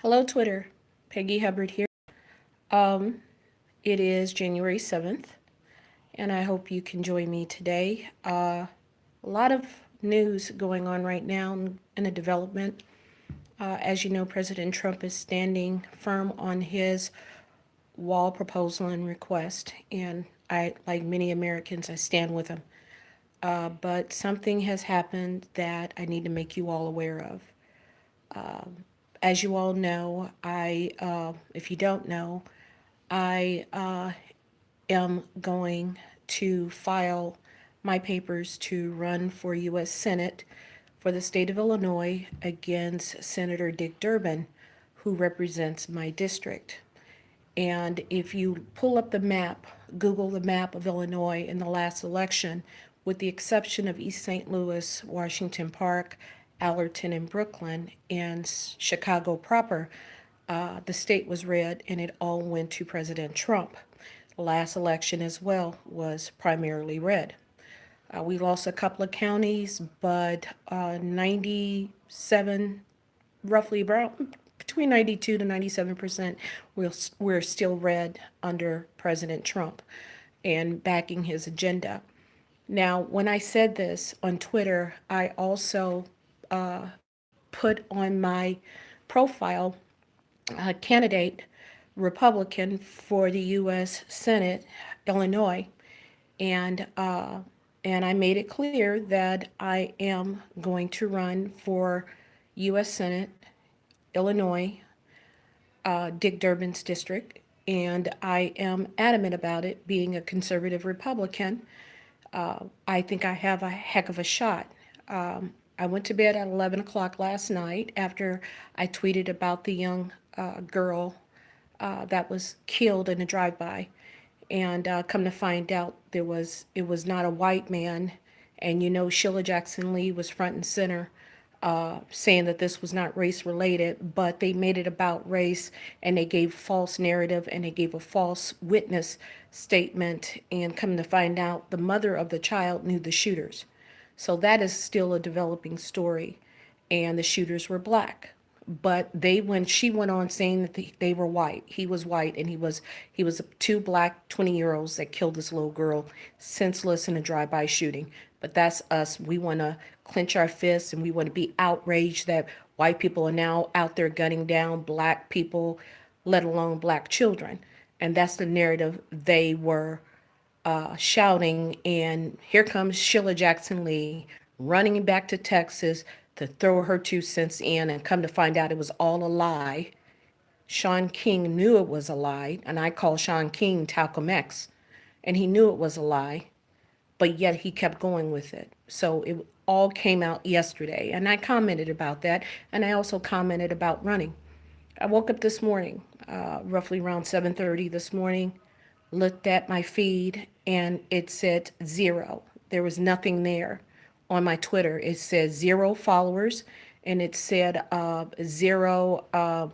Hello, Twitter. Peggy Hubbard here. Um, it is January 7th, and I hope you can join me today. A lot of news going on right now in the development. As you know, President Trump is standing firm on his wall proposal and request, and I, like many Americans, I stand with him. But something has happened that I need to make you all aware of. As you all know, if you don't know, I am going to file my papers to run for U.S. Senate for the state of Illinois against Senator Dick Durbin, who represents my district. And if you pull up the map, Google the map of Illinois in the last election, with the exception of East St. Louis, Washington Park, Allerton, and Brooklyn, and Chicago proper, the state was red and it all went to President Trump. The last election as well was primarily red. We lost a couple of counties, but 97, roughly around between 92 to 97%, we're still red under President Trump and backing his agenda. Now, when I said this on Twitter, I also put on my profile a candidate Republican for the U.S. Senate, Illinois, and I made it clear that I am going to run for U.S. Senate, Illinois, Dick Durbin's district, and I am adamant about it. Being a conservative Republican, I think I have a heck of a shot. I went to bed at 11 o'clock last night after I tweeted about the young girl that was killed in a drive-by, and come to find out it was not a white man, and Sheila Jackson Lee was front and center, saying that this was not race related, but they made it about race and they gave false narrative and they gave a false witness statement, and come to find out the mother of the child knew the shooters. So that is still a developing story, and the shooters were black. But when she went on saying that they were white, he was white, and he was two black 20-year-olds that killed this little girl, senseless in a drive-by shooting. But that's us. We want to clench our fists and we want to be outraged that white people are now out there gunning down black people, let alone black children. And that's the narrative they were shouting. And here comes Sheila Jackson Lee running back to Texas to throw her 2 cents in, and come to find out it was all a lie. Shaun King knew it was a lie, and I call Shaun King Talcum X, and he knew it was a lie, but yet he kept going with it. So it all came out yesterday, and I commented about that, and I also commented about running. I woke up this morning, roughly around 7:30 this morning, looked at my feed, and it said zero. There was nothing there on my Twitter. It said zero followers, and it said zero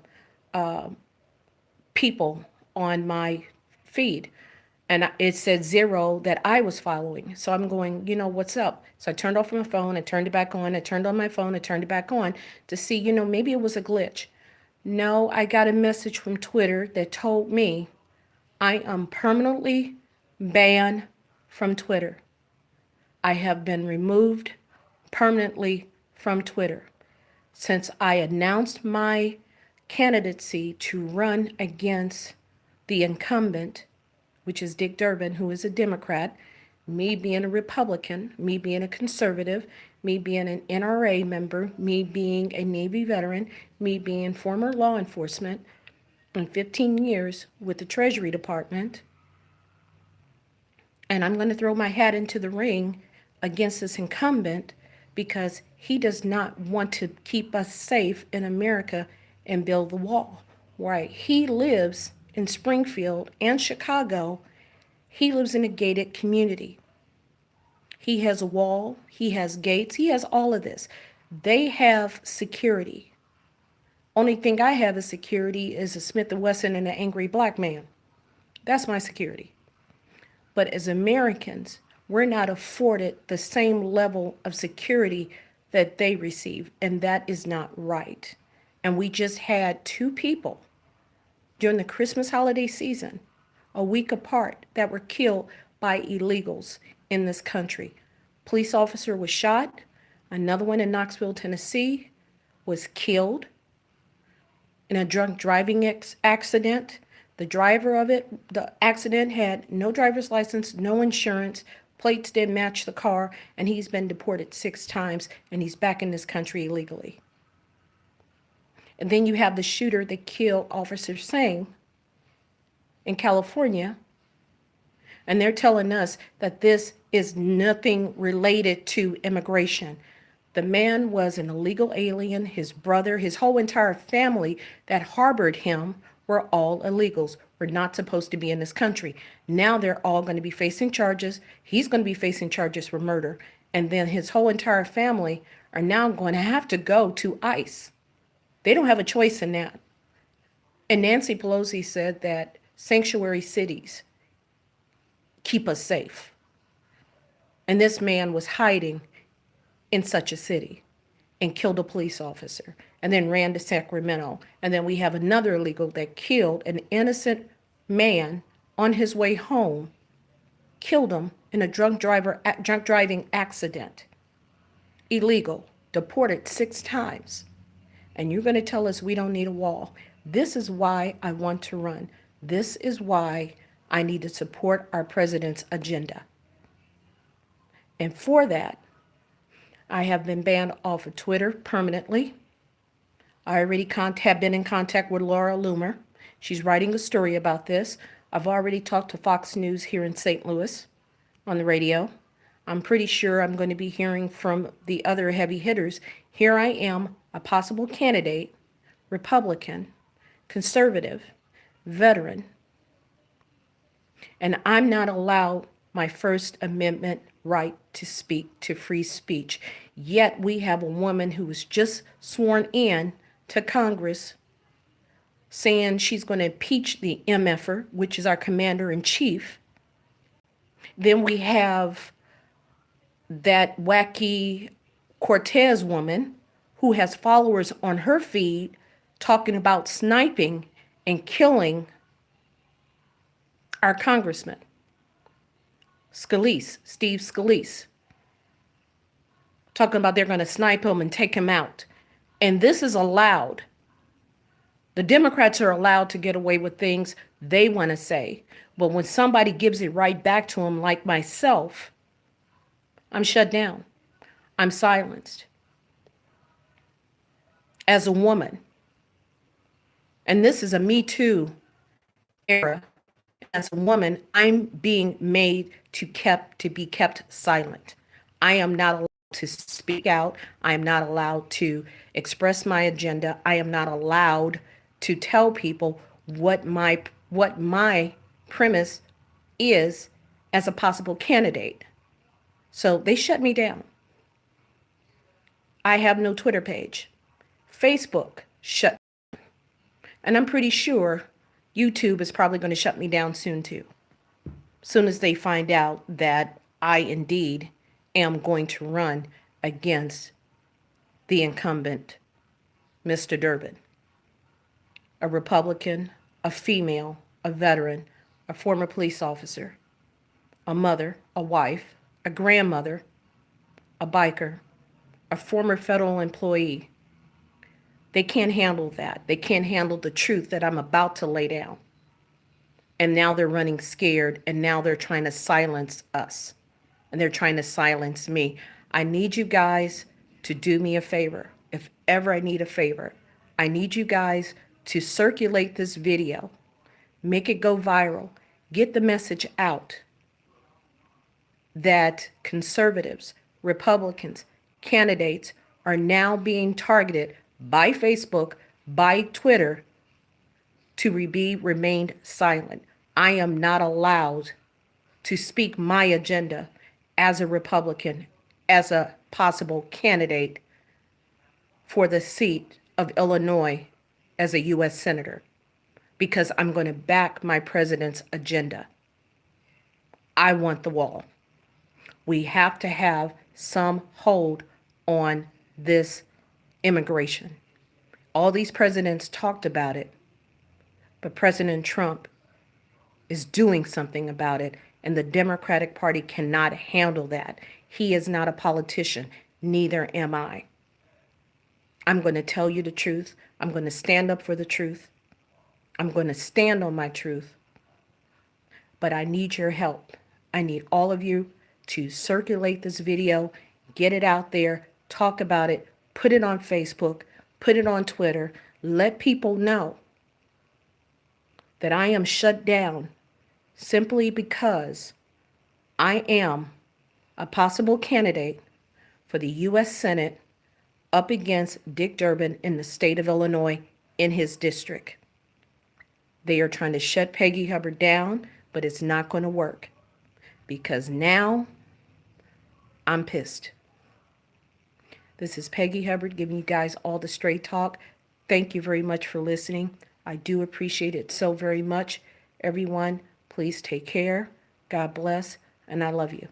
people on my feed. And it said zero that I was following. So I'm going, what's up? So I turned off my phone, I turned it back on, I turned on my phone, I turned it back on to see, maybe it was a glitch. No, I got a message from Twitter that told me I am permanently banned from Twitter. I have been removed permanently from Twitter since I announced my candidacy to run against the incumbent, which is Dick Durbin, who is a Democrat, me being a Republican, me being a conservative, me being an NRA member, me being a Navy veteran, me being former law enforcement, and 15 years with the Treasury Department. And I'm going to throw my hat into the ring against this incumbent because he does not want to keep us safe in America and build the wall. Right? He lives in Springfield and Chicago. He lives in a gated community. He has a wall, he has gates, he has all of this. They have security. Only thing I have as security is a Smith & Wesson and an angry black man. That's my security. But as Americans, we're not afforded the same level of security that they receive, and that is not right. And we just had two people during the Christmas holiday season, a week apart, that were killed by illegals in this country. Police officer was shot. Another one in Knoxville, Tennessee, was killed in a drunk driving accident. The driver of the accident had no driver's license, no insurance, plates didn't match the car, and he's been deported 6 times, and he's back in this country illegally. And then you have the shooter that killed Officer Singh in California, and they're telling us that this is nothing related to immigration. The man was an illegal alien. His brother, his whole entire family that harbored him were all illegals. We're not supposed to be in this country. Now they're all going to be facing charges. He's going to be facing charges for murder. And then his whole entire family are now going to have to go to ICE. They don't have a choice in that. And Nancy Pelosi said that sanctuary cities keep us safe. And this man was hiding in such a city and killed a police officer and then ran to Sacramento. And then we have another illegal that killed an innocent man on his way home, killed him in a drunk driving accident. Illegal, deported 6 times. And you're going to tell us we don't need a wall. This is why I want to run. This is why I need to support our president's agenda. And for that, I have been banned off of Twitter permanently. I already have been in contact with Laura Loomer. She's writing a story about this. I've already talked to Fox News here in St. Louis on the radio. I'm pretty sure I'm going to be hearing from the other heavy hitters. Here I am, a possible candidate, Republican, conservative, veteran, and I'm not allowed my First Amendment right to speak, to free speech. Yet we have a woman who was just sworn in to Congress saying she's going to impeach the MFer, which is our commander-in-chief. Then we have that wacky Cortez woman who has followers on her feed talking about sniping and killing our congressman, Scalise, Steve Scalise, talking about they're going to snipe him and take him out. And this is allowed. The Democrats are allowed to get away with things they want to say. But when somebody gives it right back to them, like myself, I'm shut down. I'm silenced. As a woman. And this is a Me Too era. As a woman, I'm being made to be kept silent. I am not allowed to speak out. I am not allowed to express my agenda. I am not allowed to tell people what my premise is as a possible candidate. So they shut me down. I have no Twitter page. Facebook shut. And I'm pretty sure YouTube is probably going to shut me down soon too. Soon as they find out that I indeed am going to run against the incumbent, Mr. Durbin, a Republican, a female, a veteran, a former police officer, a mother, a wife, a grandmother, a biker, a former federal employee. They can't handle that. They can't handle the truth that I'm about to lay down. And now they're running scared, and now they're trying to silence us. And they're trying to silence me. I need you guys to do me a favor. If ever I need a favor, I need you guys to circulate this video. Make it go viral. Get the message out that conservatives, Republicans, candidates are now being targeted by Facebook, by Twitter, to be remained silent. I am not allowed to speak my agenda as a Republican, as a possible candidate for the seat of Illinois as a U.S. Senator, because I'm going to back my president's agenda. I want the wall. We have to have some hold on this immigration. All these presidents talked about it, but President Trump is doing something about it, and the Democratic Party cannot handle that. He is not a politician. Neither am I. I'm going to tell you the truth. I'm going to stand up for the truth. I'm going to stand on my truth. But I need your help. I need all of you to circulate this video, get it out there, talk about it, put it on Facebook, put it on Twitter. Let people know that I am shut down simply because I am a possible candidate for the U.S. Senate up against Dick Durbin in the state of Illinois in his district. They are trying to shut Peggy Hubbard down, but it's not going to work because now I'm pissed. This is Peggy Hubbard giving you guys all the straight talk. Thank you very much for listening. I do appreciate it so very much. Everyone, please take care. God bless, and I love you.